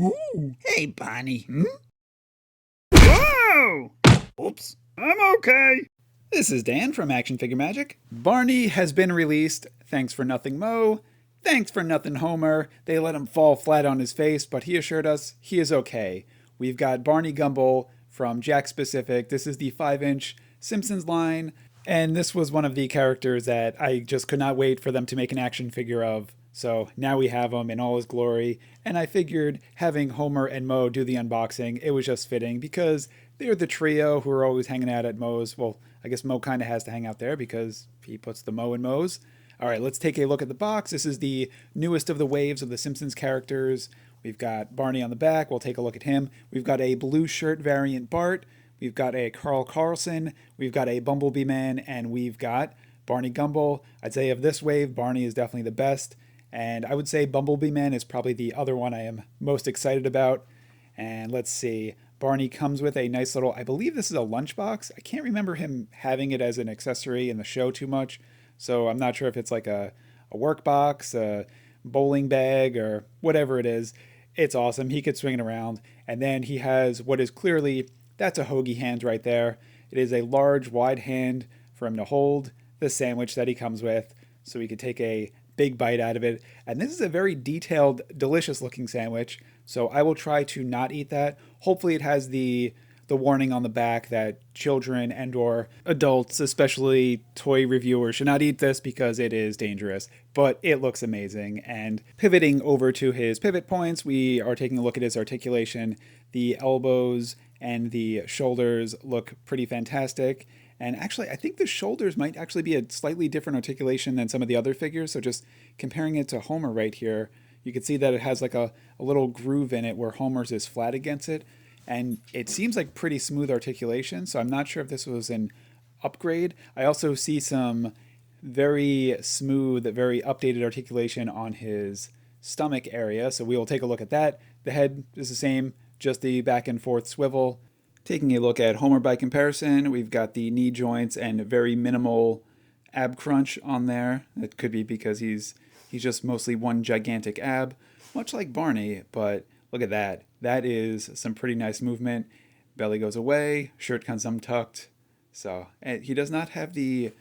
Ooh, hey, Barney. Whoa! Oops, I'm okay. This is Dan from Action Figure Magic. Barney has been released. Thanks for nothing, Mo. Thanks for nothing, Homer. They let him fall flat on his face, but he assured us he is okay. We've got Barney Gumble from Jakks Specific. This is the 5-inch Simpsons line, and this was one of the characters that I just could not wait for them to make an action figure of. So now we have him in all his glory, and I figured having Homer and Mo do the unboxing, it was just fitting because they're the trio who are always hanging out at Moe's. Well, I guess Mo kind of has to hang out there because he puts the Mo in Moe's. All right, let's take a look at the box. This is the newest of the waves of the Simpsons characters. We've got Barney on the back. We'll take a look at him. We've got a blue shirt variant Bart. We've got a Carl Carlson. We've got a Bumblebee Man. And we've got Barney Gumble. I'd say of this wave, Barney is definitely the best. And I would say Bumblebee Man is probably the other one I am most excited about. And let's see. Barney comes with a nice little, I believe this is a lunchbox. I can't remember him having it as an accessory in the show too much. So I'm not sure if it's like a work box, a bowling bag, or whatever it is. It's awesome. He could swing it around. And then he has what is clearly, that's a hoagie hand right there. It is a large, wide hand for him to hold the sandwich that he comes with. So he could take a big bite out of it. And this is a very detailed, delicious looking sandwich. So I will try to not eat that. Hopefully it has the warning on the back that children and or adults, especially toy reviewers, should not eat this because it is dangerous. But it looks amazing. And pivoting over to his pivot points, we are taking a look at his articulation. The elbows and the shoulders look pretty fantastic. And actually, I think the shoulders might actually be a slightly different articulation than some of the other figures. So just comparing it to Homer right here, you can see that it has like a little groove in it where Homer's is flat against it. And it seems like pretty smooth articulation. So I'm not sure if this was an upgrade. I also see some very smooth, very updated articulation on his stomach area. So we will take a look at that. The head is the same, just the back and forth swivel. Taking a look at Homer by comparison, we've got the knee joints and very minimal ab crunch on there. It could be because he's just mostly one gigantic ab, much like Barney, but look at that. That is some pretty nice movement. Belly goes away, shirt comes untucked. So he does not have the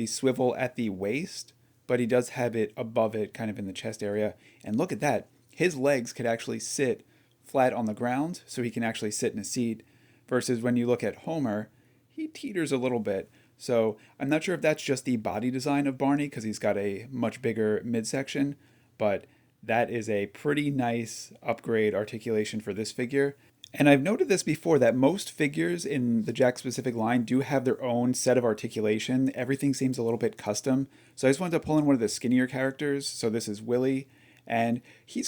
swivel at the waist, but he does have it above it, kind of in the chest area. And look at that. His legs could actually sit flat on the ground, so he can actually sit in a seat. Versus when you look at Homer, he teeters a little bit. So I'm not sure if that's just the body design of Barney because he's got a much bigger midsection, but that is a pretty nice upgrade articulation for this figure. And I've noted this before that most figures in the Jakks specific line do have their own set of articulation. Everything seems a little bit custom. So I just wanted to pull in one of the skinnier characters. So this is Willie. And he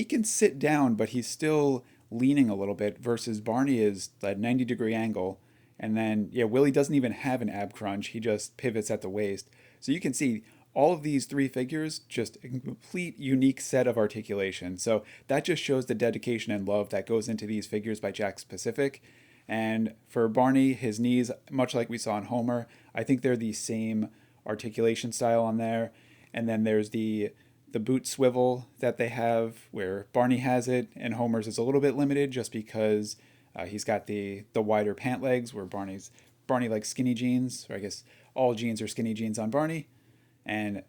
can sit down, but he's still leaning a little bit versus Barney is that 90-degree angle. And then, yeah, Willie doesn't even have an ab crunch. He just pivots at the waist. So you can see all of these three figures, just a complete unique set of articulation. So that just shows the dedication and love that goes into these figures by Jakks Pacific. And for Barney, his knees, much like we saw in Homer, I think they're the same articulation style on there. And then there's the boot swivel that they have where Barney has it and Homer's is a little bit limited just because he's got the wider pant legs where Barney likes skinny jeans, or I guess all jeans are skinny jeans on Barney. And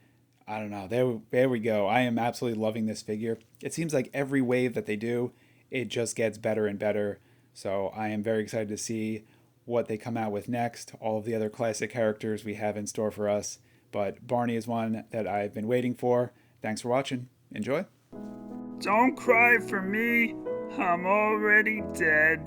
I don't know, there we go. I am absolutely loving this figure. It seems like every wave that they do, it just gets better and better. So I am very excited to see what they come out with next, all of the other classic characters we have in store for us. But Barney is one that I've been waiting for. Thanks for watching. Enjoy. Don't cry for me. I'm already dead.